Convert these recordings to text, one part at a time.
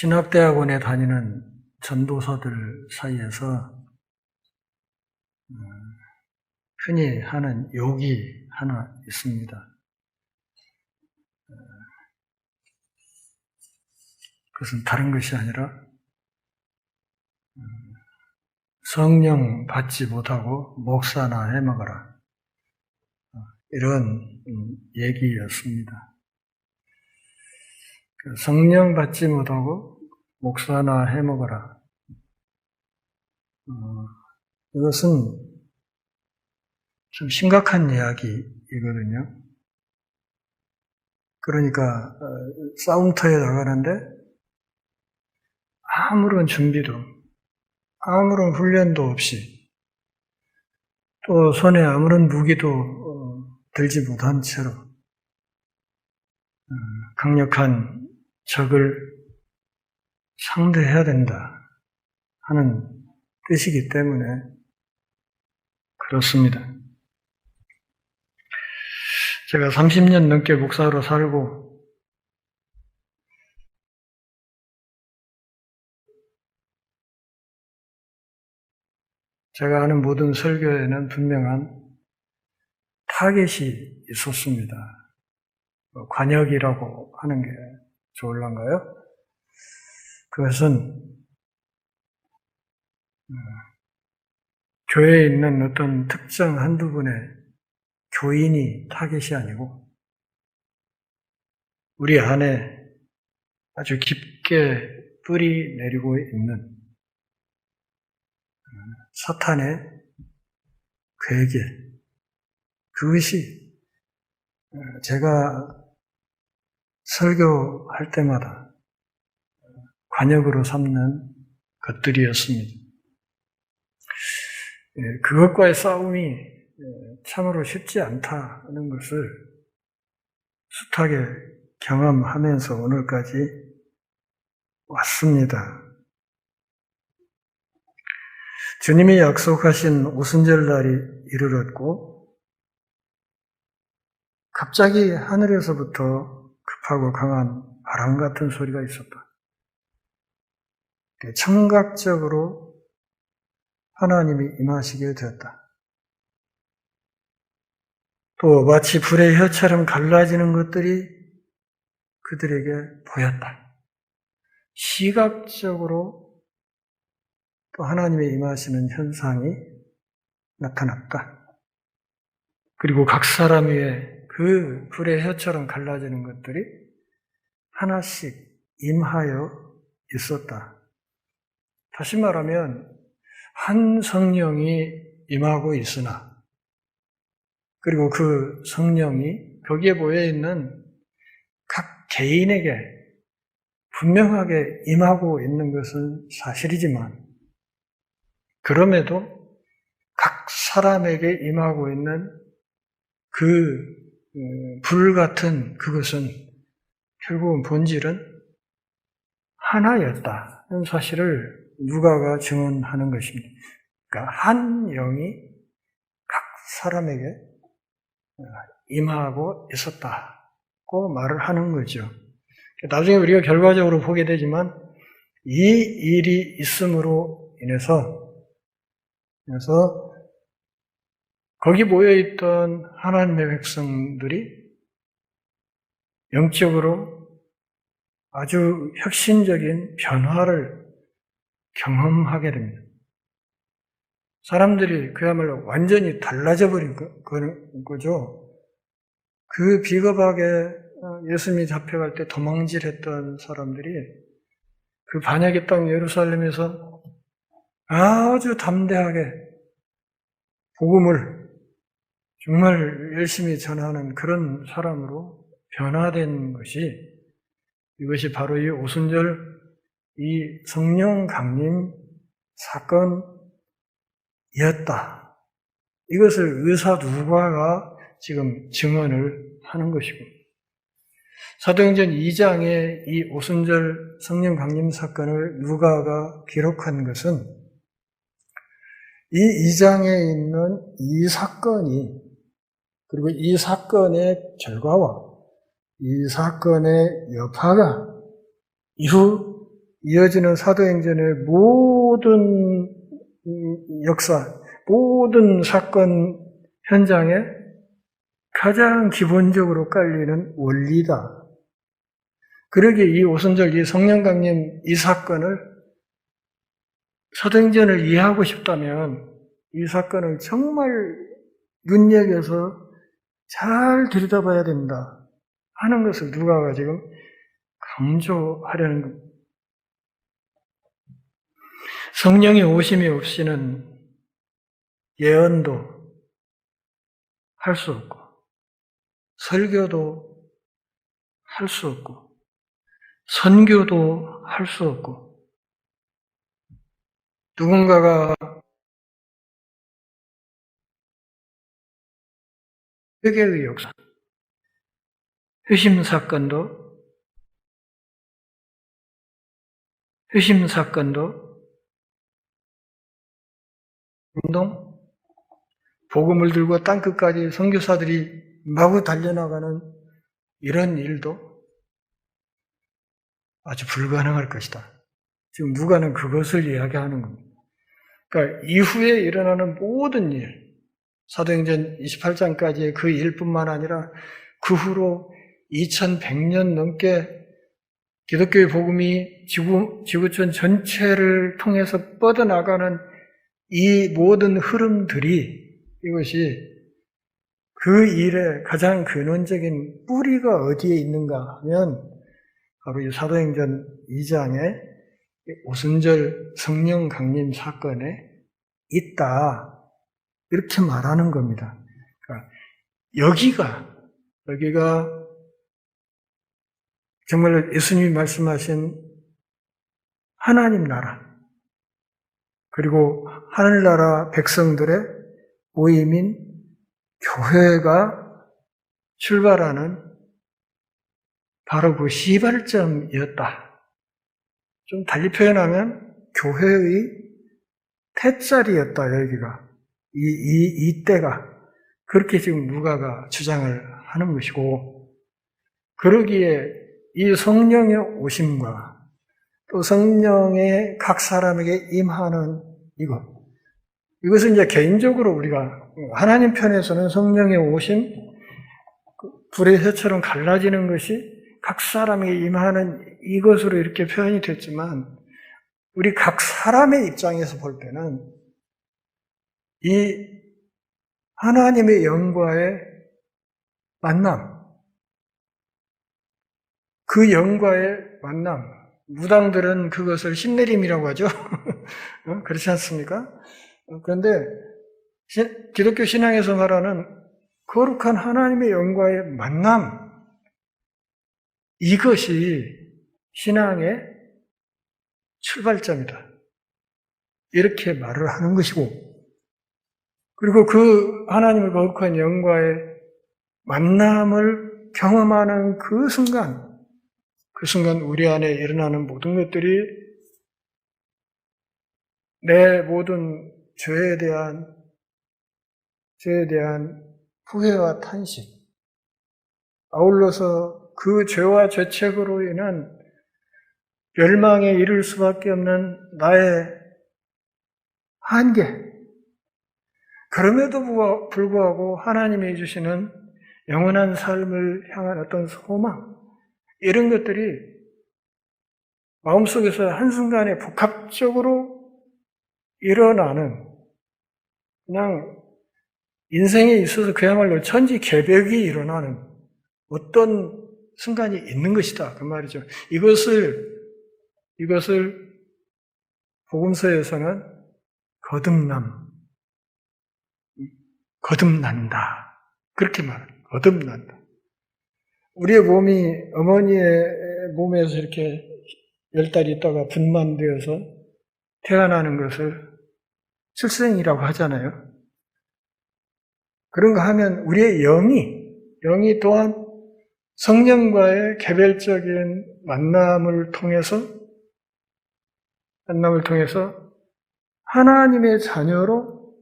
신학대학원에 다니는 전도사들 사이에서 흔히 하는 욕이 하나 있습니다. 그것은 다른 것이 아니라 성령 받지 못하고 목사나 해먹어라, 이런 얘기였습니다. 성령 받지 못하고 목사나 해먹어라. 이것은 좀 심각한 이야기이거든요. 그러니까 싸움터에 나가는데 아무런 준비도, 아무런 훈련도 없이, 또 손에 아무런 무기도 들지 못한 채로 강력한 적을 상대해야 된다 하는 뜻이기 때문에 그렇습니다. 제가 30년 넘게 목사로 살고 제가 하는 모든 설교에는 분명한 타겟이 있었습니다. 관역이라고 하는 게 좋을란가요? 그것은 교회에 있는 어떤 특정 한두 분의 교인이 타겟이 아니고 우리 안에 아주 깊게 뿌리 내리고 있는 사탄의 괴계, 그것이 제가 설교할 때마다 관역으로 삼는 것들이었습니다. 그것과의 싸움이 참으로 쉽지 않다는 것을 숱하게 경험하면서 오늘까지 왔습니다. 주님이 약속하신 오순절 날이 이르렀고 갑자기 하늘에서부터 급하고 강한 바람 같은 소리가 있었다. 청각적으로 하나님이 임하시게 되었다. 또 마치 불의 혀처럼 갈라지는 것들이 그들에게 보였다. 시각적으로 또 하나님의 임하시는 현상이 나타났다. 그리고 각 사람 위에 그 불의 혀처럼 갈라지는 것들이 하나씩 임하여 있었다. 다시 말하면 한 성령이 임하고 있으나 그리고 그 성령이 거기에 모여있는 각 개인에게 분명하게 임하고 있는 것은 사실이지만 그럼에도 각 사람에게 임하고 있는 그 불 같은 그것은 결국은 본질은 하나였다는 사실을 누가가 증언하는 것입니다. 그러니까 한 영이 각 사람에게 임하고 있었다고 말을 하는 거죠. 나중에 우리가 결과적으로 보게 되지만 이 일이 있음으로 인해서 거기 모여있던 하나님의 백성들이 영적으로 아주 혁신적인 변화를 경험하게 됩니다. 사람들이 그야말로 완전히 달라져 버린 거죠. 그 비겁하게 예수님이 잡혀갈 때 도망질했던 사람들이 그 반역의 땅 예루살렘에서 아주 담대하게 복음을 정말 열심히 전하는 그런 사람으로 변화된 이것이 바로 이 오순절 이 성령 강림 사건이었다. 이것을 의사 누가가 지금 증언을 하는 것이고 사도행전 2장의 이 오순절 성령 강림 사건을 누가가 기록한 것은 이 2장에 있는 이 사건이 그리고 이 사건의 결과와 이 사건의 여파가 이후 이어지는 사도행전의 모든 역사, 모든 사건 현장에 가장 기본적으로 깔리는 원리다. 그러기에 이 오순절, 이 성령 강림 이 사건을, 사도행전을 이해하고 싶다면 이 사건을 정말 눈여겨서 잘 들여다봐야 된다 하는 것을 누가가 지금 강조하려는 겁니다. 성령의 오심이 없이는 예언도 할 수 없고 설교도 할 수 없고 선교도 할 수 없고, 누군가가 회개의 역사, 회심 사건도 운동, 복음을 들고 땅끝까지 선교사들이 마구 달려나가는 이런 일도 아주 불가능할 것이다. 지금 누가는 그것을 이야기하는 겁니다. 그러니까 이후에 일어나는 모든 일, 사도행전 28장까지의 그 일뿐만 아니라 그 후로 2100년 넘게 기독교의 복음이 지구촌 전체를 통해서 뻗어나가는 이 모든 흐름들이, 이것이 그 일의 가장 근원적인 뿌리가 어디에 있는가 하면 바로 이 사도행전 2장의 오순절 성령 강림 사건에 있다, 이렇게 말하는 겁니다. 그러니까 여기가 정말 예수님이 말씀하신 하나님 나라, 그리고 하늘나라 백성들의 모임인 교회가 출발하는 바로 그 시발점이었다. 좀 달리 표현하면 교회의 태자리였다, 여기가. 이때가. 그렇게 지금 누가가 주장을 하는 것이고, 그러기에 이 성령의 오심과 또 성령의 각 사람에게 임하는 이것은 이제 개인적으로 우리가 하나님 편에서는 성령의 오심, 불의 혀처럼 갈라지는 것이 각 사람에게 임하는 이것으로 이렇게 표현이 됐지만, 우리 각 사람의 입장에서 볼 때는 이 하나님의 영과의 만남, 그 영과의 만남, 무당들은 그것을 신내림이라고 하죠. 그렇지 않습니까? 그런데 기독교 신앙에서 말하는 거룩한 하나님의 영과의 만남, 이것이 신앙의 출발점이다, 이렇게 말을 하는 것이고, 그리고 그 하나님의 거룩한 영과의 만남을 경험하는 그 순간 우리 안에 일어나는 모든 것들이 내 모든 죄에 대한 후회와 탄식, 아울러서 그 죄와 죄책으로 인한 멸망에 이를 수밖에 없는 나의 한계, 그럼에도 불구하고 하나님이 주시는 영원한 삶을 향한 어떤 소망, 이런 것들이 마음속에서 한순간에 복합적으로 일어나는, 그냥 인생에 있어서 그야말로 천지개벽이 일어나는 어떤 순간이 있는 것이다, 그 말이죠. 이것을 복음서에서는 거듭난다, 그렇게 말해요. 거듭난다. 우리의 몸이 어머니의 몸에서 이렇게 10달 있다가 분만되어서 태어나는 것을 출생이라고 하잖아요. 그런가 하면 우리의 영이 또한 성령과의 개별적인 만남을 통해서 하나님의 자녀로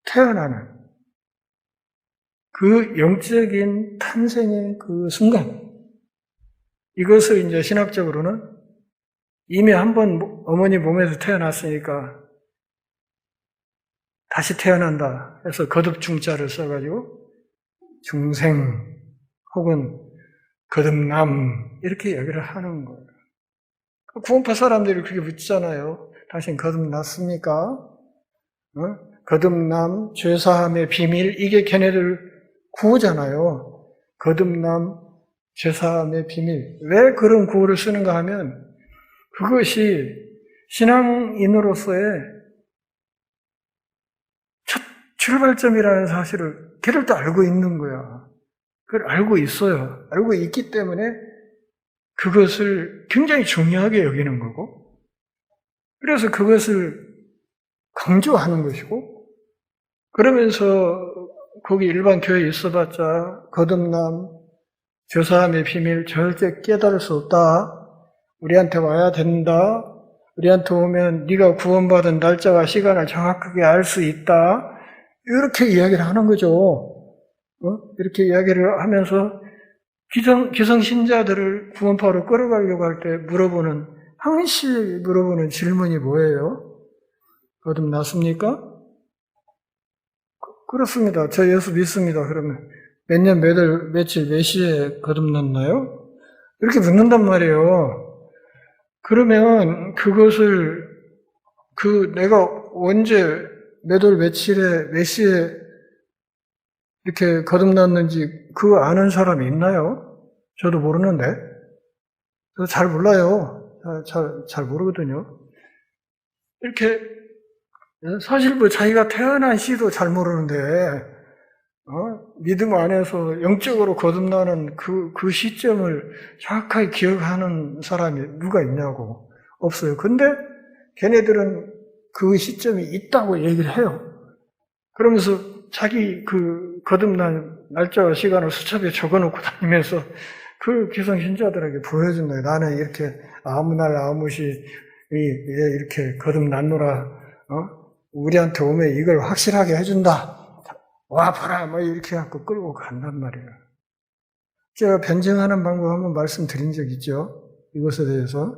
태어나는 그 영적인 탄생의 그 순간, 이것을 이제 신학적으로는 이미 한번 어머니 몸에서 태어났으니까 다시 태어난다 해서 거듭중자를 써가지고 중생 혹은 거듭남 이렇게 얘기를 하는 거예요. 구원파 사람들이 그렇게 묻잖아요. 당신 거듭났습니까? 거듭남, 죄사함의 비밀, 이게 걔네들 구호잖아요. 거듭남, 죄사함의 비밀. 왜 그런 구호를 쓰는가 하면 그것이 신앙인으로서의 첫 출발점이라는 사실을 걔들도 알고 있는 거야. 그걸 알고 있어요. 알고 있기 때문에 그것을 굉장히 중요하게 여기는 거고, 그래서 그것을 강조하는 것이고, 그러면서 거기 일반 교회에 있어봤자 거듭남, 죄사함의 비밀 절대 깨달을 수 없다. 우리한테 와야 된다. 우리한테 오면 네가 구원받은 날짜와 시간을 정확하게 알 수 있다. 이렇게 이야기를 하는 거죠. 이렇게 이야기를 하면서 기성신자들을 구원파로 끌어가려고 할 때 항시 물어보는 질문이 뭐예요? 거듭났습니까? 그렇습니다. 저 예수 믿습니다. 그러면 몇 년, 몇 월, 며칠, 몇 시에 거듭났나요? 이렇게 묻는단 말이에요. 그러면 그것을 내가 언제, 몇 월, 며칠에, 몇 시에 이렇게 거듭났는지 그거 아는 사람이 있나요? 저도 모르는데. 저도 잘 몰라요. 잘 모르거든요. 이렇게, 사실 자기가 태어난 시도 잘 모르는데, 믿음 안에서 영적으로 거듭나는 그 시점을 정확하게 기억하는 사람이 누가 있냐고. 없어요. 근데 걔네들은 그 시점이 있다고 얘기를 해요. 그러면서 자기 거듭난 날짜와 시간을 수첩에 적어놓고 다니면서 그 기성신자들에게 보여준 거예요. 나는 이렇게 아무 날 아무 시 이렇게 거듭났노라. 우리한테 오면 이걸 확실하게 해준다. 와 봐라 이렇게 해갖고 끌고 간단 말이에요. 제가 변증하는 방법 한번 말씀드린 적 있죠. 이것에 대해서.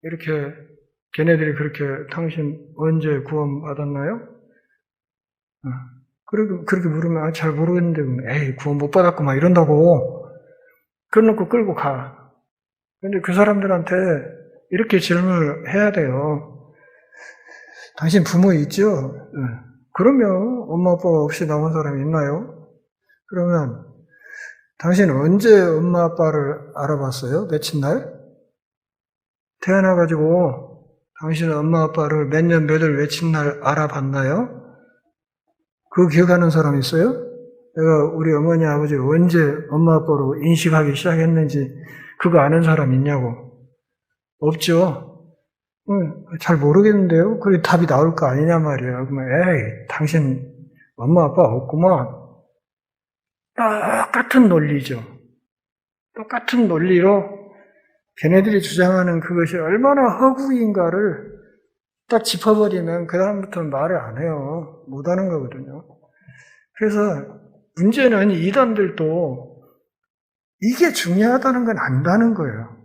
이렇게 걔네들이 그렇게 당신 언제 구원받았나요? 그렇게 물으면 잘 모르겠는데 에이 구원 못 받았고 막 이런다고 그래놓고 끌고 가. 근데 그 사람들한테 이렇게 질문을 해야 돼요. 당신 부모 있죠? 그러면 엄마 아빠가 없이 나온 사람이 있나요? 그러면 당신 언제 엄마 아빠를 알아봤어요? 며칠 날? 태어나가지고 당신은 엄마 아빠를 몇 년 몇 월 며칠 날 알아봤나요? 그거 기억하는 사람 있어요? 내가 우리 어머니 아버지를 언제 엄마 아빠로 인식하기 시작했는지 그거 아는 사람 있냐고. 없죠? 잘 모르겠는데요? 그게 답이 나올 거 아니냐 말이에요. 그러면 에이 당신 엄마 아빠 없구만. 똑같은 논리죠. 똑같은 논리로 걔네들이 주장하는 그것이 얼마나 허구인가를 딱 짚어버리면 그 다음부터는 말을 안 해요. 못하는 거거든요. 그래서 문제는 이단들도 이게 중요하다는 건 안다는 거예요.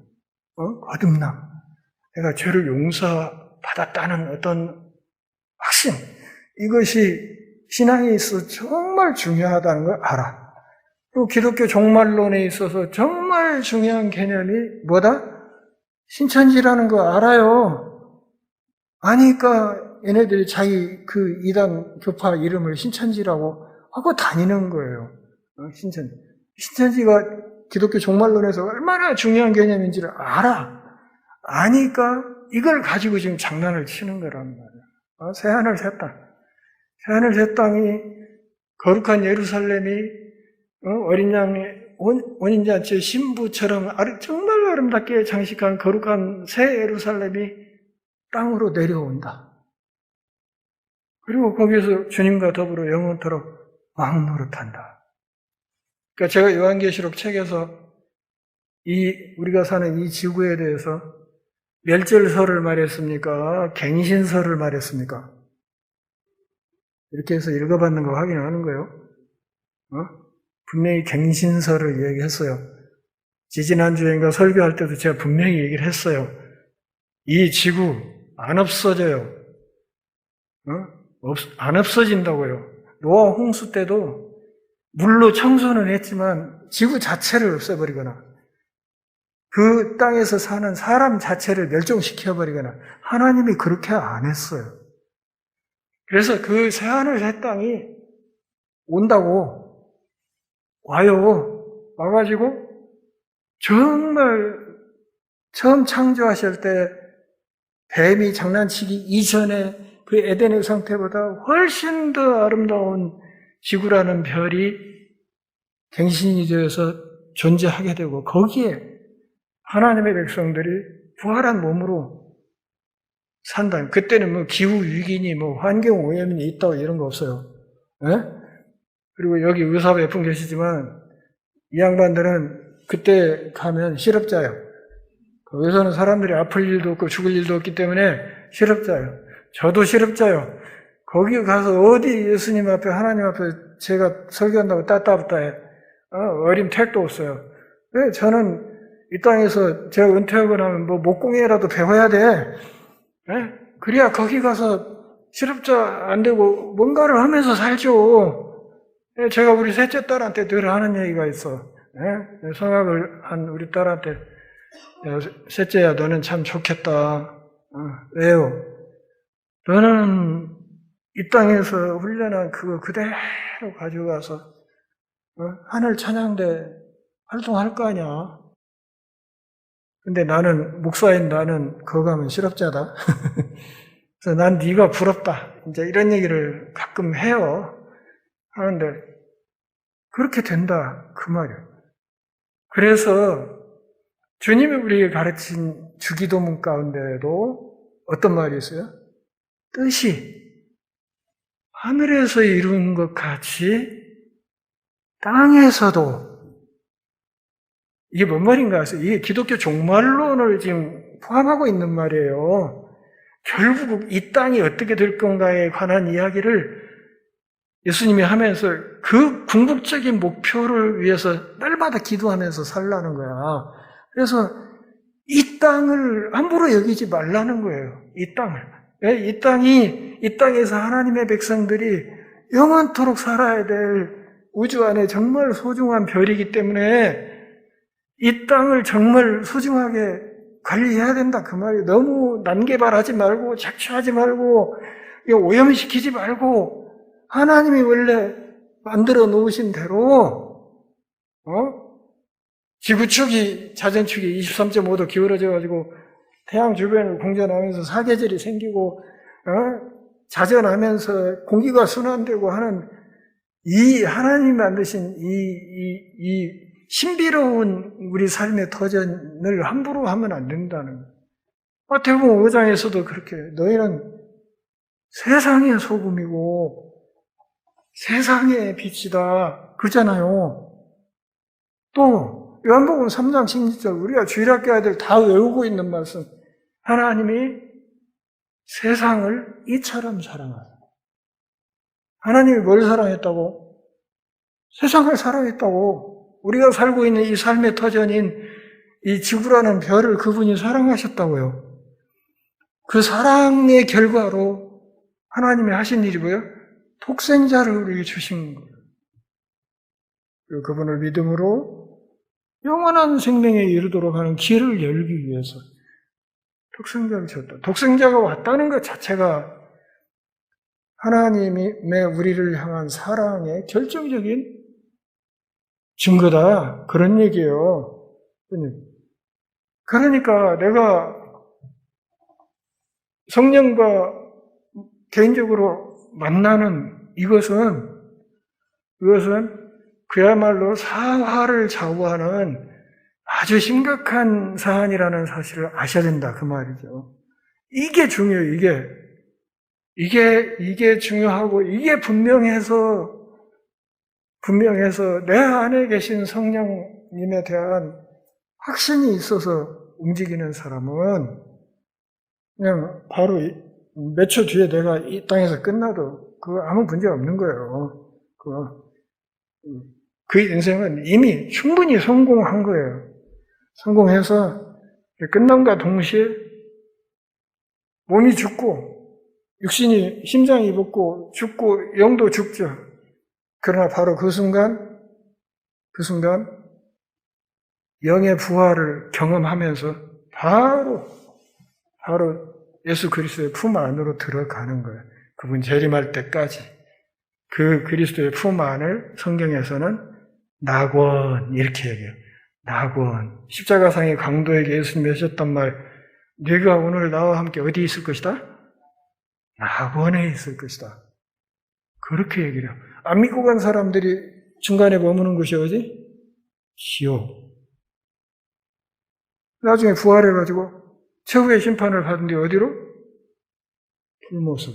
거듭남. 내가 죄를 용서받았다는 어떤 확신. 이것이 신앙에 있어서 정말 중요하다는 걸 알아. 그리고 기독교 종말론에 있어서 정말 중요한 개념이 뭐다? 신천지라는 거 알아요. 아니까 얘네들이 자기 이단 교파 이름을 신천지라고 하고 다니는 거예요. 신천지. 신천지가 기독교 종말론에서 얼마나 중요한 개념인지를 알아. 아니까 이걸 가지고 지금 장난을 치는 거란 말이에요. 새하늘 새 땅. 새하늘 새 땅이 거룩한 예루살렘이 어린 양의 원인잔치의 신부처럼 정말 아름답게 장식한 거룩한 새 예루살렘이 땅으로 내려온다. 그리고 거기에서 주님과 더불어 영원토록 왕노릇한다. 그러니까 제가 요한계시록 책에서 우리가 사는 이 지구에 대해서 멸절설을 말했습니까? 갱신설을 말했습니까? 이렇게 해서 읽어봤는 거 확인하는 거예요. 분명히 갱신설을 얘기했어요. 지지난주인가 설교할 때도 제가 분명히 얘기를 했어요. 이 지구 안 없어져요. 안 없어진다고요. 노아 홍수 때도 물로 청소는 했지만 지구 자체를 없애버리거나 그 땅에서 사는 사람 자체를 멸종시켜버리거나 하나님이 그렇게 안 했어요. 그래서 그 새하늘 새 땅이 온다고 와요. 와가지고 정말 처음 창조하실 때 뱀이 장난치기 이전에 그 에덴의 상태보다 훨씬 더 아름다운 지구라는 별이 갱신이 되어서 존재하게 되고 거기에 하나님의 백성들이 부활한 몸으로 산다. 그때는 뭐 기후 위기니 뭐 환경 오염이 있다고 이런 거 없어요. 예? 그리고 여기 의사 몇 분 계시지만 이 양반들은 그때 가면 실업자예요. 거기서는 사람들이 아플 일도 없고 죽을 일도 없기 때문에 실업자예요. 저도 실업자예요. 거기 가서 어디 예수님 앞에 하나님 앞에 제가 설교한다고 따따붙다해. 어림 택도 없어요. 왜 저는 이 땅에서 제가 은퇴하고 나면 뭐 목공이라도 배워야 돼. 예? 그래야 거기 가서 실업자 안 되고 뭔가를 하면서 살죠. 예? 제가 우리 셋째 딸한테 늘 하는 얘기가 있어. 예? 성악을 한 우리 딸한테 야, 셋째야 너는 참 좋겠다. 왜요? 너는 이 땅에서 훈련한 그거 그대로 가져가서 하늘 찬양대 활동할 거 아니야. 근데 나는 목사인 나는 그거 가면 실업자다. 그래서 난 네가 부럽다. 이제 이런 얘기를 가끔 해요. 하는데 그렇게 된다 그 말이에요. 그래서 주님이 우리에게 가르친 주기도문 가운데에도 어떤 말이 있어요? 뜻이 하늘에서 이룬 것 같이 땅에서도 이게 뭔 말인가 해서 이게 기독교 종말론을 지금 포함하고 있는 말이에요. 결국 이 땅이 어떻게 될 건가에 관한 이야기를 예수님이 하면서 그 궁극적인 목표를 위해서 날마다 기도하면서 살라는 거야. 그래서 이 땅을 함부로 여기지 말라는 거예요. 이 땅을. 이 땅에서 하나님의 백성들이 영원토록 살아야 될 우주 안에 정말 소중한 별이기 때문에 이 땅을 정말 소중하게 관리해야 된다 그 말이에요. 너무 난개발하지 말고 착취하지 말고 오염시키지 말고 하나님이 원래 만들어 놓으신 대로 지구축이 자전축이 23.5도 기울어져 가지고 태양 주변을 공전하면서 사계절이 생기고 자전하면서 공기가 순환되고 하는 이 하나님이 만드신 이 신비로운 우리 삶의 터전을 함부로 하면 안 된다는 거예요. 마태복음 5장에서도 그렇게 너희는 세상의 소금이고 세상의 빛이다 그러잖아요. 또 요한복음 3장 16절 우리가 주일학교 아이들 다 외우고 있는 말씀 하나님이 세상을 이처럼 사랑하다. 하나님이 뭘 사랑했다고? 세상을 사랑했다고. 우리가 살고 있는 이 삶의 터전인 이 지구라는 별을 그분이 사랑하셨다고요. 그 사랑의 결과로 하나님이 하신 일이 뭐예요? 독생자를 우리에게 주신 거예요. 그리고 그분을 믿음으로 영원한 생명에 이르도록 하는 길을 열기 위해서 독생자를 주셨다. 독생자가 왔다는 것 자체가 하나님의 우리를 향한 사랑의 결정적인 증거다. 그런 얘기예요. 그러니까 내가 성령과 개인적으로 만나는 이것은 그야말로 사화를 좌우하는 아주 심각한 사안이라는 사실을 아셔야 된다. 그 말이죠. 이게 중요해요. 이게 중요하고 이게 분명해서 내 안에 계신 성령님에 대한 확신이 있어서 움직이는 사람은 그냥 바로 몇 초 뒤에 내가 이 땅에서 끝나도 그거 아무 문제 없는 거예요. 그 인생은 이미 충분히 성공한 거예요. 성공해서 끝남과 동시에 몸이 죽고 육신이 심장이 붙고 죽고 영도 죽죠. 그러나 바로 그 순간 영의 부활을 경험하면서 바로 예수 그리스도의 품 안으로 들어가는 거예요. 그분 재림할 때까지. 그 그리스도의 품 안을 성경에서는 낙원 이렇게 얘기해요. 낙원. 십자가상의 강도에게 예수님이 하셨단 말, 네가 오늘 나와 함께 어디 있을 것이다? 낙원에 있을 것이다. 그렇게 얘기를 해요. 안 믿고 간 사람들이 중간에 머무는 곳이 어디? 지옥. 나중에 부활해가지고 최후의 심판을 받은 뒤 어디로? 불못으로.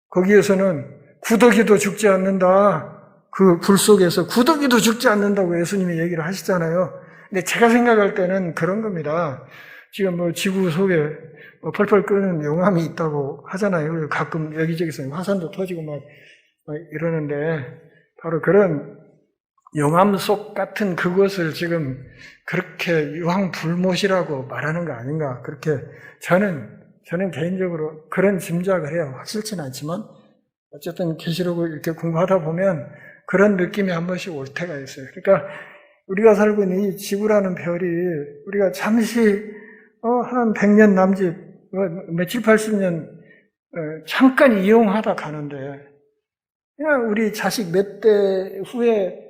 거기에서는 구더기도 죽지 않는다. 그 불 속에서 구더기도 죽지 않는다고 예수님이 얘기를 하시잖아요. 근데 제가 생각할 때는 그런 겁니다. 지금 뭐 지구 속에 펄펄 끓는 용암이 있다고 하잖아요. 가끔 여기저기서 화산도 터지고 막 이러는데 바로 그런 용암 속 같은 그것을 지금 그렇게 유황불못이라고 말하는 거 아닌가. 그렇게 저는 개인적으로 그런 짐작을 해요. 확실치는 않지만 어쨌든 계시록을 이렇게 공부하다 보면 그런 느낌이 한 번씩 올 때가 있어요. 그러니까 우리가 살고 있는 이 지구라는 별이 우리가 잠시 한 100년 남짓 며칠 80년 잠깐 이용하다 가는데 그냥 우리 자식 몇 대 후에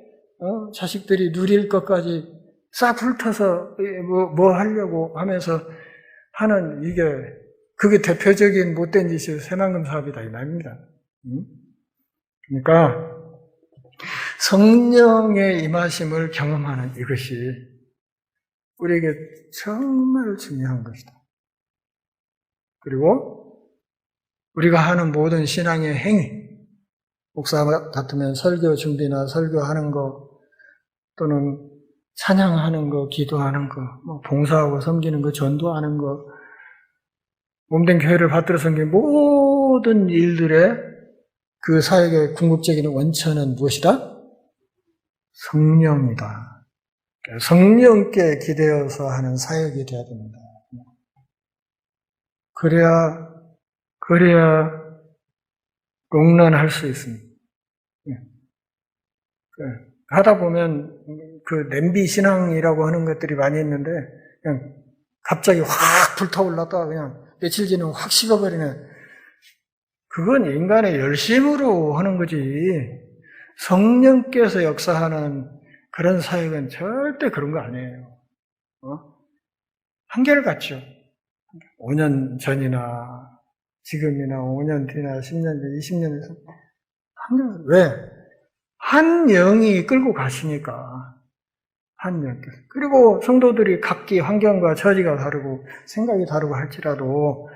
자식들이 누릴 것까지 싹 훑어서 뭐 하려고 하면서 하는 그게 대표적인 못된 짓이 새만금 사업이다 이 말입니다. 그러니까 성령의 임하심을 경험하는 이것이 우리에게 정말 중요한 것이다. 그리고 우리가 하는 모든 신앙의 행위, 목사 같으면 설교 준비나 설교하는 거 또는 찬양하는 거, 기도하는 거, 봉사하고 섬기는 거, 전도하는 거, 몸된 교회를 받들어 섬기는 모든 일들의 그 사역의 궁극적인 원천은 무엇이다? 성령이다. 성령께 기대어서 하는 사역이 되어야 됩니다. 그래야 공론할 수 있습니다. 하다 보면 그 냄비 신앙이라고 하는 것들이 많이 있는데 그냥 갑자기 확 불타올랐다가 그냥 며칠 지나면 확 식어버리는 그건 인간의 열심으로 하는 거지 성령께서 역사하는 그런 사역은 절대 그런 거 아니에요. 한결같죠. 5년 전이나 지금이나 5년 뒤나 10년 뒤, 20년 뒤 한결 왜? 한 영이 끌고 가시니까 한 영께서. 그리고 성도들이 각기 환경과 처지가 다르고 생각이 다르고 할지라도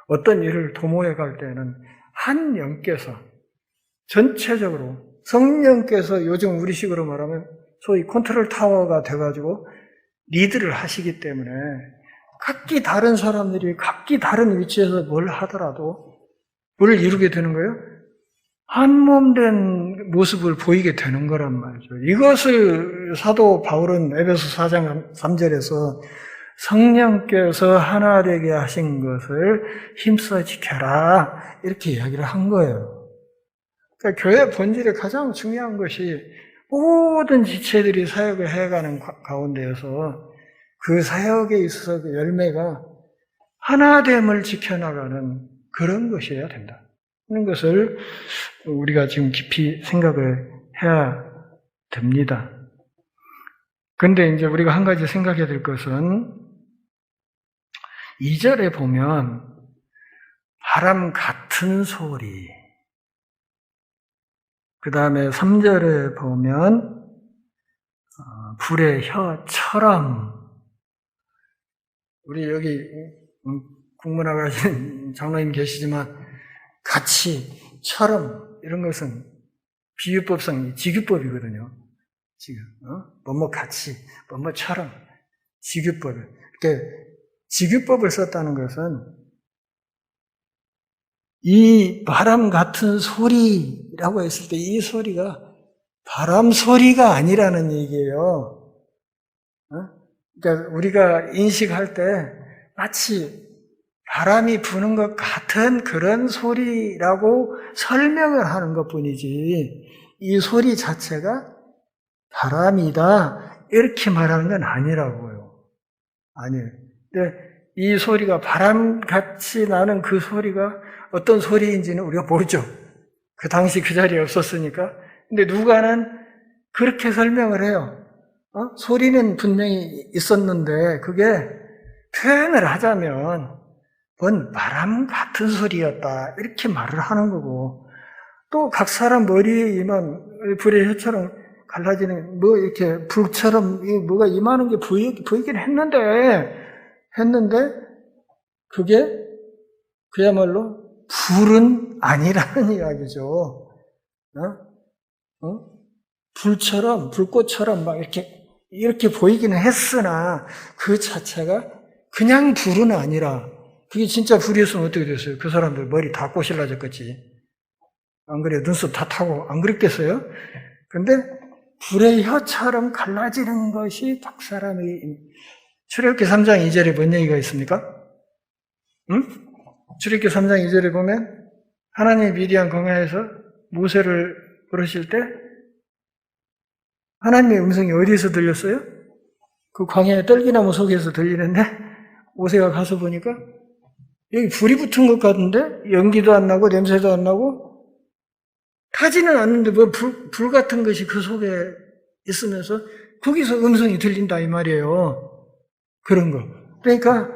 어떤 일을 도모해 갈 때는 한 영께서 전체적으로 성령께서 요즘 우리식으로 말하면 소위 컨트롤 타워가 돼가지고 리드를 하시기 때문에 각기 다른 사람들이 각기 다른 위치에서 뭘 하더라도 뭘 이루게 되는 거예요? 한 몸 된 모습을 보이게 되는 거란 말이죠. 이것을 사도 바울은 에베소 4장 3절에서 성령께서 하나 되게 하신 것을 힘써 지켜라 이렇게 이야기를 한 거예요. 그러니까 교회 본질의 가장 중요한 것이 모든 지체들이 사역을 해가는 가운데에서 그 사역에 있어서 그 열매가 하나됨을 지켜나가는 그런 것이어야 된다. 하는 것을 우리가 지금 깊이 생각을 해야 됩니다. 그런데 이제 우리가 한 가지 생각해야 될 것은 2절에 보면 바람 같은 소리, 그 다음에 3절에 보면 불의 혀처럼, 우리 여기 국문학하신 장로님 계시지만 같이, 처럼 이런 것은 비유법상 직유법이거든요. 지금 뭐뭐 같이, 뭐뭐처럼 직유법을 이렇게 직유법을 썼다는 것은 이 바람 같은 소리라고 했을 때 이 소리가 바람 소리가 아니라는 얘기예요. 그러니까 우리가 인식할 때 마치 바람이 부는 것 같은 그런 소리라고 설명을 하는 것 뿐이지, 이 소리 자체가 바람이다 이렇게 말하는 건 아니라고요. 아니에요. 근데 이 소리가 바람같이 나는 그 소리가 어떤 소리인지는 우리가 모르죠. 그 당시 그 자리에 없었으니까. 근데 누가는 그렇게 설명을 해요. 소리는 분명히 있었는데 그게 표현을 하자면 뭔 바람 같은 소리였다 이렇게 말을 하는 거고, 또 각 사람 머리에 임한 불의 혀처럼 갈라지는 뭐 이렇게 불처럼 뭐가 임하는 게 보이긴 했는데 그게 그야말로 불은 아니라는 이야기죠. 불처럼, 불꽃처럼 막 이렇게 보이기는 했으나 그 자체가 그냥 불은 아니라, 그게 진짜 불이었으면 어떻게 됐어요? 그 사람들 머리 다 꼬실라졌겠지. 안 그래요? 눈썹 다 타고 안 그랬겠어요? 근데 불의 혀처럼 갈라지는 것이 각 사람의, 출애굽기 3장 2절에 뭔 얘기가 있습니까? 출애굽기 3장 2절에 보면 하나님이 미디안 광야에서 모세를 부르실 때 하나님의 음성이 어디에서 들렸어요? 그 광야의 떨기나무 속에서 들리는데, 모세가 가서 보니까 여기 불이 붙은 것 같은데 연기도 안 나고 냄새도 안 나고 타지는 않는데 뭐 불 같은 것이 그 속에 있으면서 거기서 음성이 들린다 이 말이에요. 그런 거. 그러니까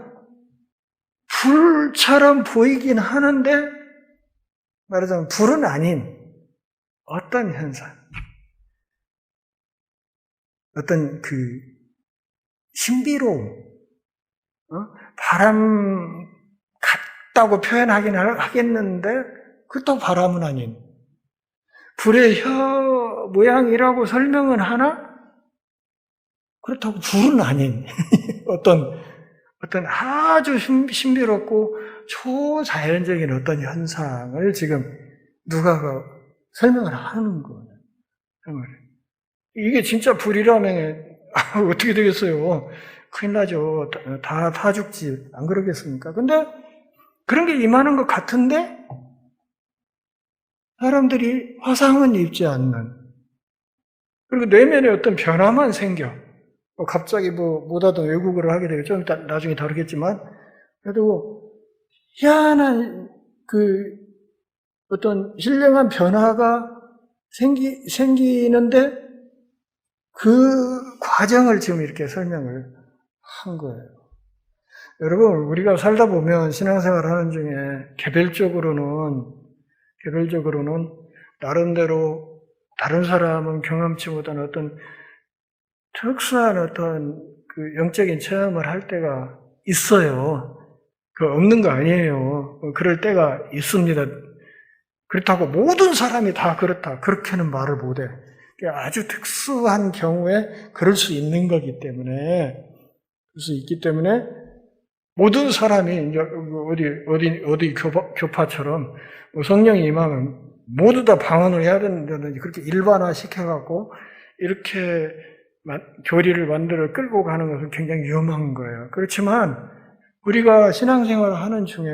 불처럼 보이긴 하는데 말하자면 불은 아닌 어떤 현상, 어떤 그 신비로움, 바람 같다고 표현하긴 하겠는데 그렇다고 바람은 아닌, 불의 혀 모양이라고 설명은 하나 그렇다고 불은 아닌 어떤 아주 신비롭고 초자연적인 어떤 현상을 지금 누가가 설명을 하는 거예요. 이게 진짜 불이라면 어떻게 되겠어요? 큰일 나죠. 다 죽지. 안 그러겠습니까? 근데 그런 게 임하는 것 같은데 사람들이 화상은 입지 않는, 그리고 내면에 어떤 변화만 생겨. 갑자기 뭐다든 외국어를 하게 되겠죠. 일단 나중에 다루겠지만, 그래도 희한한 어떤 신령한 변화가 생기는데 그 과정을 지금 이렇게 설명을 한 거예요. 여러분, 우리가 살다 보면 신앙생활 하는 중에 개별적으로는 나름대로 다른 사람은 경험치 못한 어떤 특수한 어떤 그 영적인 체험을 할 때가 있어요. 그 없는 거 아니에요. 그럴 때가 있습니다. 그렇다고 모든 사람이 다 그렇다, 그렇게는 말을 못해. 아주 특수한 경우에 그럴 수 있는 거기 때문에, 모든 사람이 이제 어디 교파처럼 성령이 임하면 모두 다 방언을 해야 되는데 그렇게 일반화 시켜갖고 이렇게 교리를 만들어 끌고 가는 것은 굉장히 위험한 거예요. 그렇지만 우리가 신앙생활을 하는 중에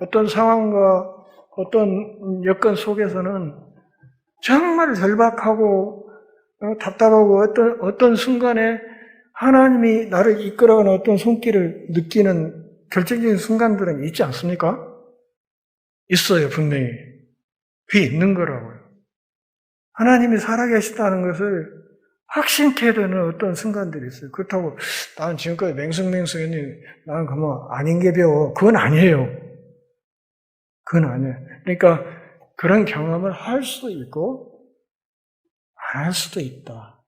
어떤 상황과 어떤 여건 속에서는 정말 절박하고 답답하고 어떤 순간에 하나님이 나를 이끌어가는 어떤 손길을 느끼는 결정적인 순간들은 있지 않습니까? 있어요, 분명히. 그게 있는 거라고요. 하나님이 살아계시다는 것을 확신케 되는 어떤 순간들이 있어요. 그렇다고 나는 지금까지 맹숭맹숭했니, 나는 그만 아닌 게 배워. 그건 아니에요. 그러니까 그런 경험을 할 수도 있고 안 할 수도 있다.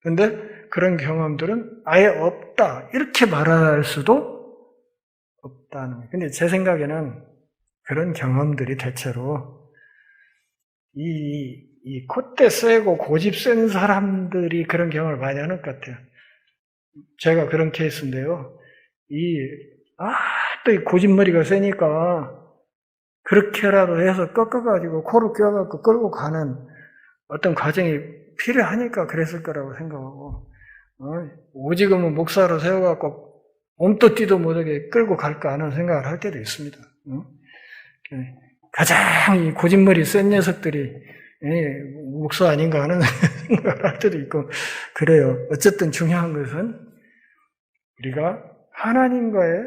그런데 그런 경험들은 아예 없다, 이렇게 말할 수도 없다는 거예요. 근데 제 생각에는 그런 경험들이 대체로 이 콧대 세고 고집 센 사람들이 그런 경험을 많이 하는 것 같아요. 제가 그런 케이스인데요. 또 이 고집머리가 세니까 그렇게라도 해서 꺾어가지고 코를 껴갖고 끌고 가는 어떤 과정이 필요하니까 그랬을 거라고 생각하고, 오직은 목사로 세워갖고 몸도 뛰도 못하게 끌고 갈까 하는 생각을 할 때도 있습니다. 가장 이 고집머리 센 녀석들이 목사 아닌가 하는 생각을 할 때도 있고 그래요. 어쨌든 중요한 것은 우리가 하나님과의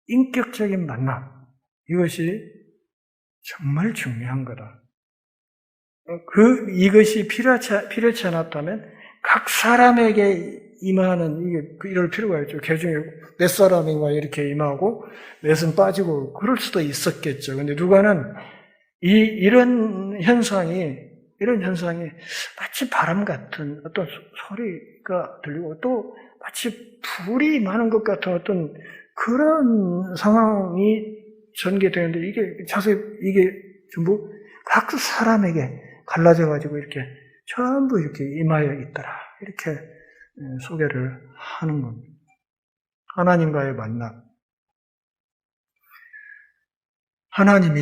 인격적인 만남, 이것이 정말 중요한 거다. 이것이 필요치 않았다면 각 사람에게 임하는 이럴 필요가 있죠. 개중에 몇 사람인가 이렇게 임하고 몇은 빠지고 그럴 수도 있었겠죠. 근데 누가는 이런 현상이 마치 바람 같은 어떤 소리가 들리고 또 마치 불이 많은 것 같은 어떤 그런 상황이 전개되는데 이게 전부 각 사람에게 갈라져 가지고 이렇게 전부 이렇게 임하여 있더라. 이렇게 소개를 하는 겁니다. 하나님과의 만남. 하나님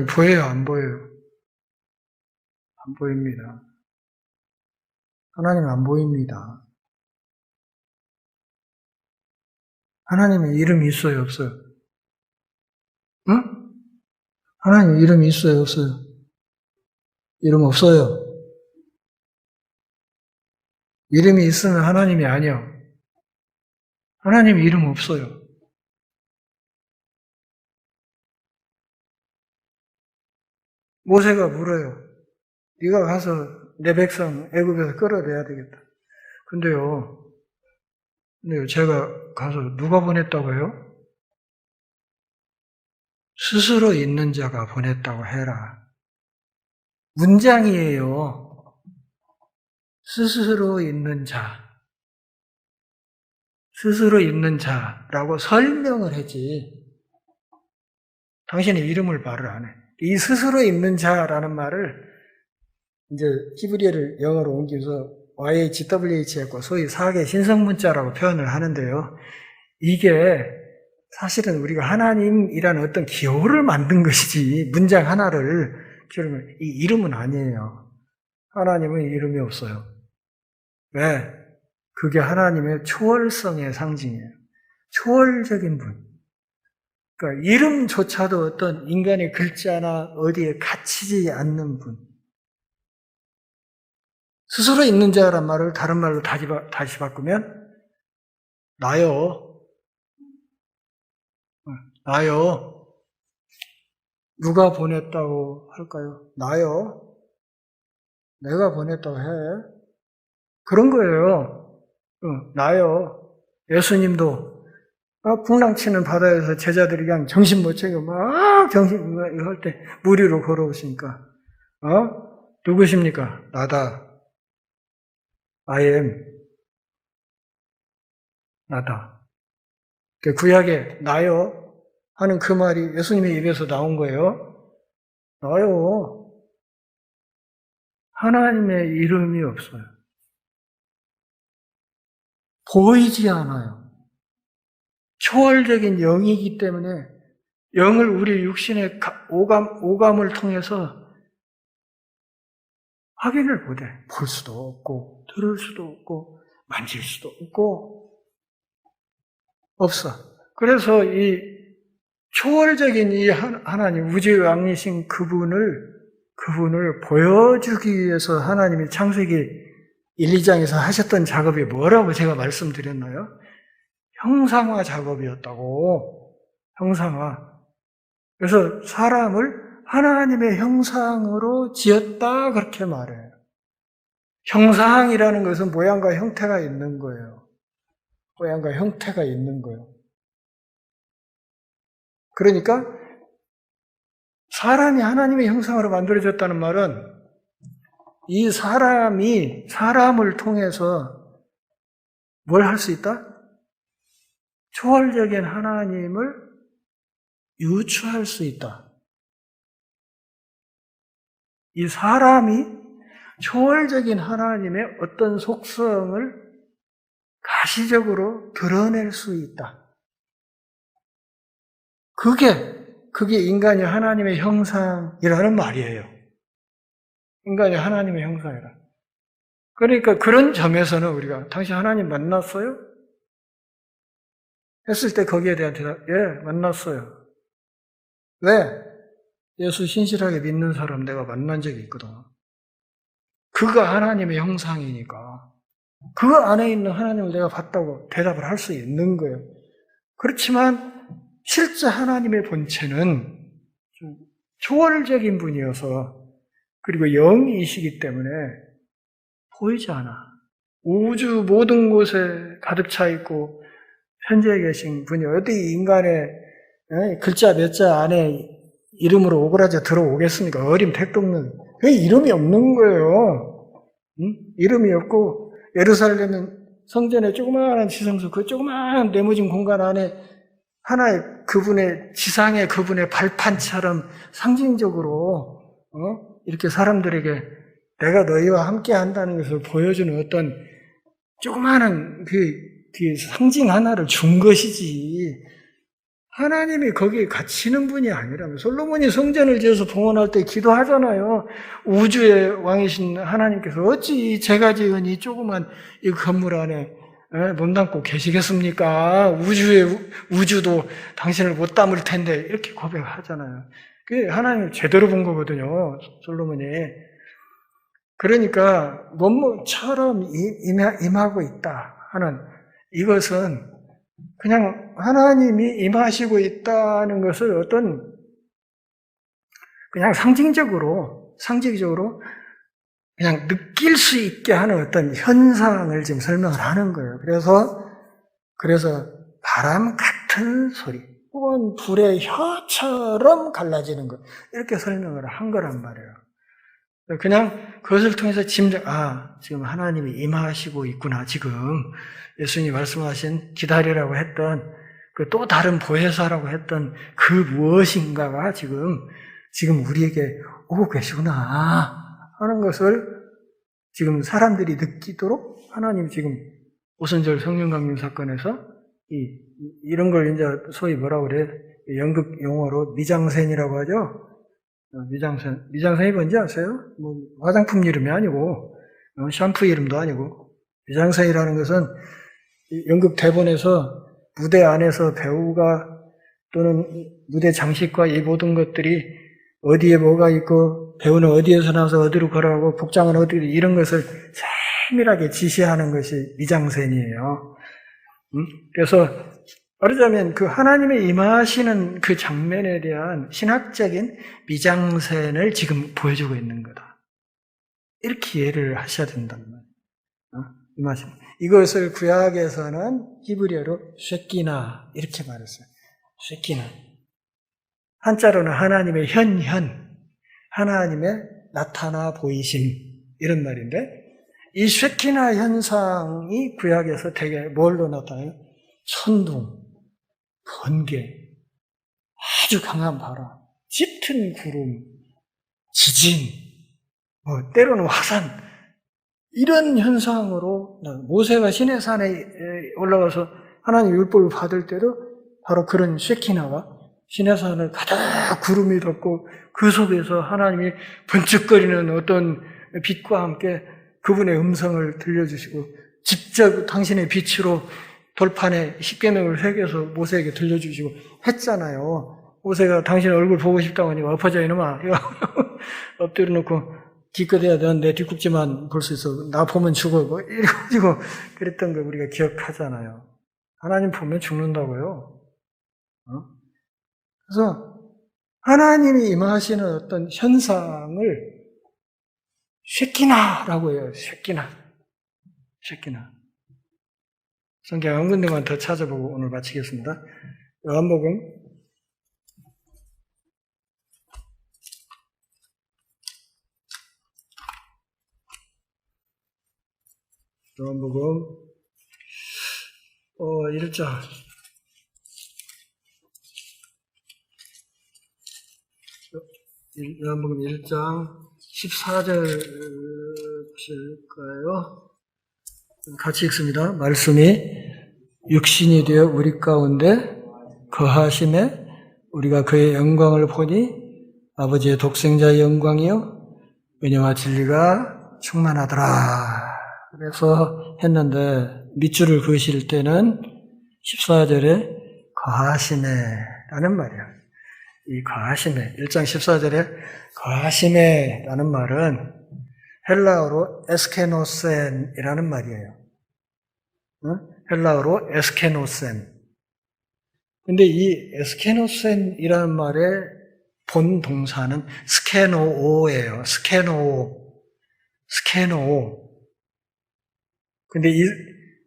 보여요, 안 보여요? 안 보입니다. 하나님 안 보입니다. 하나님의 이름이 있어요, 없어요? 응? 하나님 이름이 있어요, 없어요? 이름 없어요. 이름이 있으면 하나님이 아니야. 하나님 이름 없어요. 모세가 물어요. 네가 가서 내 백성 애굽에서 끌어내야 되겠다. 근데요, 제가 가서 누가 보냈다고 해요? 스스로 있는 자가 보냈다고 해라. 문장이에요. 스스로 있는 자. 스스로 있는 자라고 설명을 했지. 당신의 이름을 말을 안 해. 이 스스로 있는 자라는 말을 이제 히브리어를 영어로 옮겨서 YHWH 했고 소위 사계 신성문자라고 표현을 하는데요. 이게 사실은 우리가 하나님이라는 어떤 기호를 만든 것이지 문장 하나를 이 이름은 아니에요. 하나님은 이름이 없어요. 왜? 그게 하나님의 초월성의 상징이에요. 초월적인 분. 그러니까 이름조차도 어떤 인간의 글자나 어디에 갇히지 않는 분. 스스로 있는 자란 말을 다른 말로 다시 바꾸면 나요. 누가 보냈다고 할까요? 나요. 내가 보냈다고 해. 그런 거예요. 나요. 예수님도 풍랑치는 바다에서 제자들이 그냥 정신 못 차리고 막 할 때 물 위로 걸어오시니까 누구십니까? 나다. I am. 나다. 구약에 나요 하는 그 말이 예수님의 입에서 나온 거예요. 나요. 하나님의 이름이 없어요. 보이지 않아요. 초월적인 영이기 때문에 영을 우리 육신의 오감을 통해서 확인을 못해. 볼 수도 없고 들을 수도 없고 만질 수도 없고 없어. 그래서 이 초월적인 이 하나님 우주의 왕이신 그분을 보여주기 위해서 하나님이 창세기 1, 2장에서 하셨던 작업이 뭐라고 제가 말씀드렸나요? 형상화 작업이었다고. 형상화. 그래서 사람을 하나님의 형상으로 지었다 그렇게 말해요. 형상이라는 것은 모양과 형태가 있는 거예요. 모양과 형태가 있는 거예요. 그러니까 사람이 하나님의 형상으로 만들어졌다는 말은 이 사람이 사람을 통해서 뭘 할 수 있다? 초월적인 하나님을 유추할 수 있다. 이 사람이 초월적인 하나님의 어떤 속성을 가시적으로 드러낼 수 있다. 그게 인간이 하나님의 형상이라는 말이에요. 인간이 하나님의 형상이라. 그러니까 그런 점에서는 우리가 당신 하나님 만났어요? 했을 때 거기에 대한 대답, 예, 만났어요. 왜? 예수 신실하게 믿는 사람 내가 만난 적이 있거든. 그가 하나님의 형상이니까 그 안에 있는 하나님을 내가 봤다고 대답을 할 수 있는 거예요. 그렇지만 실제 하나님의 본체는 좀 초월적인 분이어서 그리고 영이시기 때문에 보이지 않아. 우주 모든 곳에 가득 차 있고 현재 계신 분이 어디 인간의 글자 몇 자 안에 이름으로 오그라져 들어오겠습니까? 어림 택도 없는. 그 이름이 없는 거예요. 응? 이름이 없고 예루살렘은 성전의 조그마한 지성소, 그 조그마한 네모진 공간 안에 하나의 그분의 지상의 그분의 발판처럼 상징적으로 이렇게 사람들에게 내가 너희와 함께 한다는 것을 보여주는 어떤 조그마한 그 상징 하나를 준 것이지 하나님이 거기에 갇히는 분이 아니라면 솔로몬이 성전을 지어서 봉헌할 때 기도하잖아요. 우주의 왕이신 하나님께서 어찌 이 제가 지은 이 조그만 이 건물 안에 몸담고 계시겠습니까? 우주도 당신을 못 담을 텐데 이렇게 고백하잖아요. 그게 하나님을 제대로 본 거거든요. 솔로몬이. 그러니까 몸처럼 임하고 있다 하는 이것은 그냥 하나님이 임하시고 있다는 것을 어떤 그냥 상징적으로 그냥 느낄 수 있게 하는 어떤 현상을 지금 설명을 하는 거예요. 그래서 바람 같은 소리 혹은 불의 혀처럼 갈라지는 것 이렇게 설명을 한 거란 말이에요. 그냥 그것을 통해서 지금 하나님이 임하시고 있구나. 지금 예수님이 말씀하신 기다리라고 했던 그 또 다른 보혜사라고 했던 그 무엇인가가 지금 우리에게 오고 계시구나 하는 것을 지금 사람들이 느끼도록 하나님 지금 오순절 성령 강림 사건에서 이런 걸 이제 소위 뭐라고 그래? 연극 용어로 미장센이라고 하죠. 미장센이 뭔지 아세요? 뭐 화장품 이름이 아니고 샴푸 이름도 아니고 미장센이라는 것은 연극 대본에서 무대 안에서 배우가 또는 무대 장식과 이 모든 것들이 어디에 뭐가 있고 배우는 어디에서 나와서 어디로 걸어가고 복장은 어디로 이런 것을 세밀하게 지시하는 것이 미장센이에요. 그래서 말하자면 그 하나님의 임하시는 그 장면에 대한 신학적인 미장센을 지금 보여주고 있는 거다. 이렇게 이해를 하셔야 된단 말이에요. 임하시는. 이것을 구약에서는 히브리어로 쉐키나 이렇게 말했어요. 쉐키나. 한자로는 하나님의 하나님의 나타나 보이심 이런 말인데 이 쉐키나 현상이 구약에서 되게 뭘로 나타나요? 천둥, 번개, 아주 강한 바람, 짙은 구름, 지진, 때로는 화산 이런 현상으로 모세가 시내산에 올라가서 하나님 율법을 받을 때도 바로 그런 쉐키나가 시내산을 가득 구름이 덮고 그 속에서 하나님이 번쩍거리는 어떤 빛과 함께 그분의 음성을 들려주시고 직접 당신의 빛으로 돌판에 십계명을 새겨서 모세에게 들려주시고 했잖아요. 모세가 당신 얼굴 보고 싶다고 하니까 엎어져 이놈아 엎드려 놓고 기껏해야 넌 내 뒷국지만 볼 수 있어. 나 보면 죽어. 이래가지고 그랬던 거 우리가 기억하잖아요. 하나님 보면 죽는다고요. 그래서 하나님이 임하시는 어떤 현상을 쉐키나라고 해요. 쉐키나. 성경 한 군데만 더 찾아보고 오늘 마치겠습니다. 요한복음 1장 요한복음 1장 14절 보실까요? 같이 읽습니다. 말씀이 육신이 되어 우리 가운데 거하심에 우리가 그의 영광을 보니 아버지의 독생자의 영광이요 은혜와 진리가 충만하더라. 그래서 했는데 밑줄을 그으실 때는 14절에 거하시매라는 말이야. 이 거하시매, 1장 14절에 거하시매라는 말은 헬라어로 에스케노센이라는 말이에요. 헬라어로 에스케노센. 근데 이 에스케노센이라는 말의 본 동사는 스케노오예요. 스케노오. 근데 이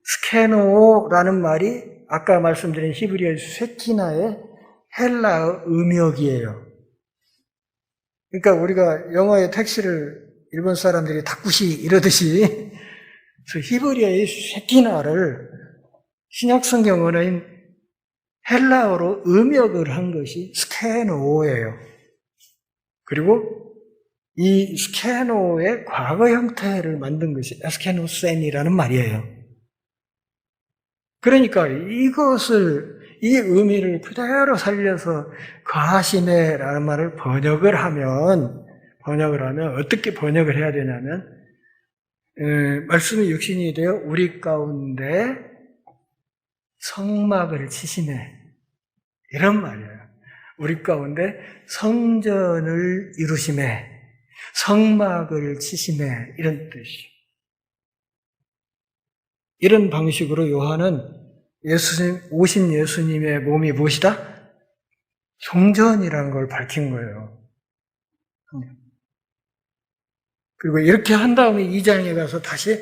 스케노라는 말이 아까 말씀드린 히브리어 쉐키나의 헬라어 음역이에요. 그러니까 우리가 영어의 택시를 일본 사람들이 다꾸시 이러듯이 히브리어의 쉐키나를 신약 성경 언어인 헬라어로 음역을 한 것이 스케노예요. 그리고 이 스케노의 과거 형태를 만든 것이 에스케노센이라는 말이에요. 그러니까 이 의미를 그대로 살려서 거하시매라는 말을 번역을 하면 어떻게 번역을 해야 되냐면 말씀이 육신이 되어 우리 가운데 성막을 치시네 이런 말이에요. 우리 가운데 성전을 이루시매 성막을 치시매 이런 뜻이에요. 이런 방식으로 요한은 오신 예수님의 몸이 무엇이다? 성전이라는 걸 밝힌 거예요. 그리고 이렇게 한 다음에 2장에 가서 다시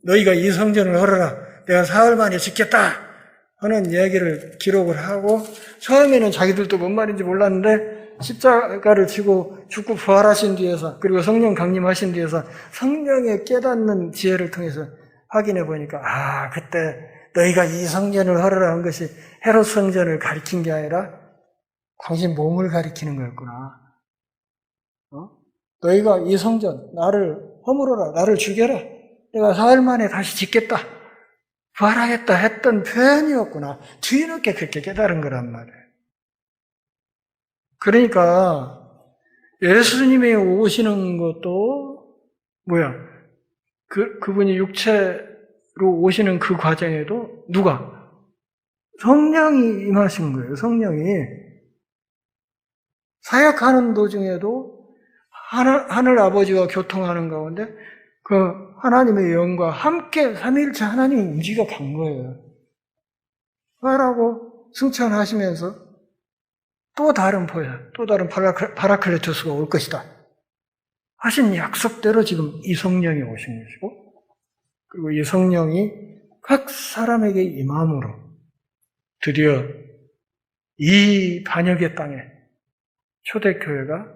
너희가 이 성전을 헐어라. 내가 사흘 만에 짓겠다 하는 이야기를 기록을 하고 처음에는 자기들도 뭔 말인지 몰랐는데 십자가를 지고 죽고 부활하신 뒤에서 그리고 성령 강림하신 뒤에서 성령의 깨닫는 지혜를 통해서 확인해 보니까 그때 너희가 이 성전을 헐어라 한 것이 헤롯 성전을 가리킨 게 아니라 당신 몸을 가리키는 거였구나. 너희가 이 성전 나를 허물어라 나를 죽여라 내가 사흘 만에 다시 짓겠다 부활하겠다 했던 표현이었구나. 뒤늦게 그렇게 깨달은 거란 말이에요. 그러니까 예수님이 오시는 것도 그분이 육체로 오시는 그 과정에도 누가? 성령이 임하신 거예요. 성령이 사역하는 도중에도 하늘 아버지와 교통하는 가운데 그 하나님의 영과 함께 삼위일체 하나님이 움직여 간 거예요. 하라고 승천하시면서 또 다른 파라클레토스가 올 것이다 하신 약속대로 지금 이 성령이 오신 것이고 그리고 이 성령이 각 사람에게 임함으로 드디어 이 반역의 땅에 초대교회가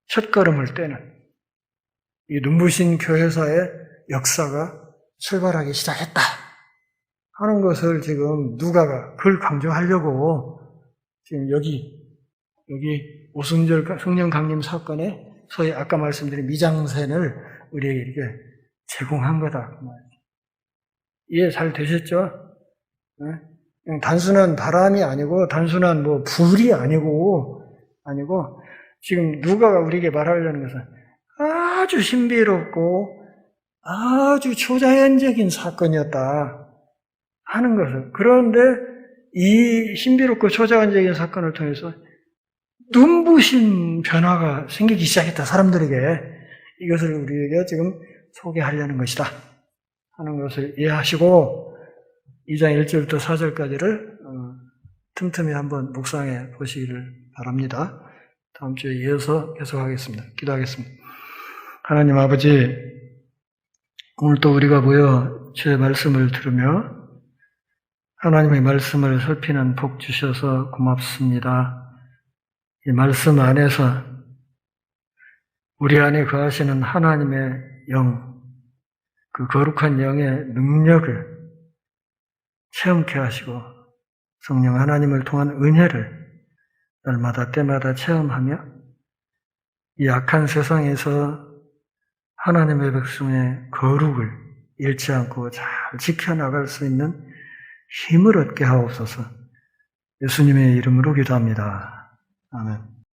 첫걸음을 떼는 이 눈부신 교회사의 역사가 출발하기 시작했다 하는 것을 지금 누가가 그걸 강조하려고 지금 여기 오순절 성령 강림 사건에 소위 아까 말씀드린 미장센을 우리에게 이렇게 제공한 거다. 이해 잘 되셨죠? 단순한 바람이 아니고 단순한 불이 아니고 지금 누가가 우리에게 말하려는 것은 아주 신비롭고 아주 초자연적인 사건이었다 하는 것을. 그런데 이 신비롭고 초자연적인 사건을 통해서 눈부신 변화가 생기기 시작했다. 사람들에게 이것을 우리에게 지금 소개하려는 것이다 하는 것을 이해하시고 2장 1절부터 4절까지를 틈틈이 한번 묵상해 보시기를 바랍니다. 다음 주에 이어서 계속하겠습니다. 기도하겠습니다. 하나님 아버지, 오늘 또 우리가 모여 주의 말씀을 들으며 하나님의 말씀을 살피는 복 주셔서 고맙습니다. 이 말씀 안에서 우리 안에 거하시는 하나님의 영, 그 거룩한 영의 능력을 체험케 하시고 성령 하나님을 통한 은혜를 날마다 때마다 체험하며 이 악한 세상에서 하나님의 백성의 거룩을 잃지 않고 잘 지켜나갈 수 있는 힘을 얻게 하옵소서. 예수님의 이름으로 기도합니다. 아멘.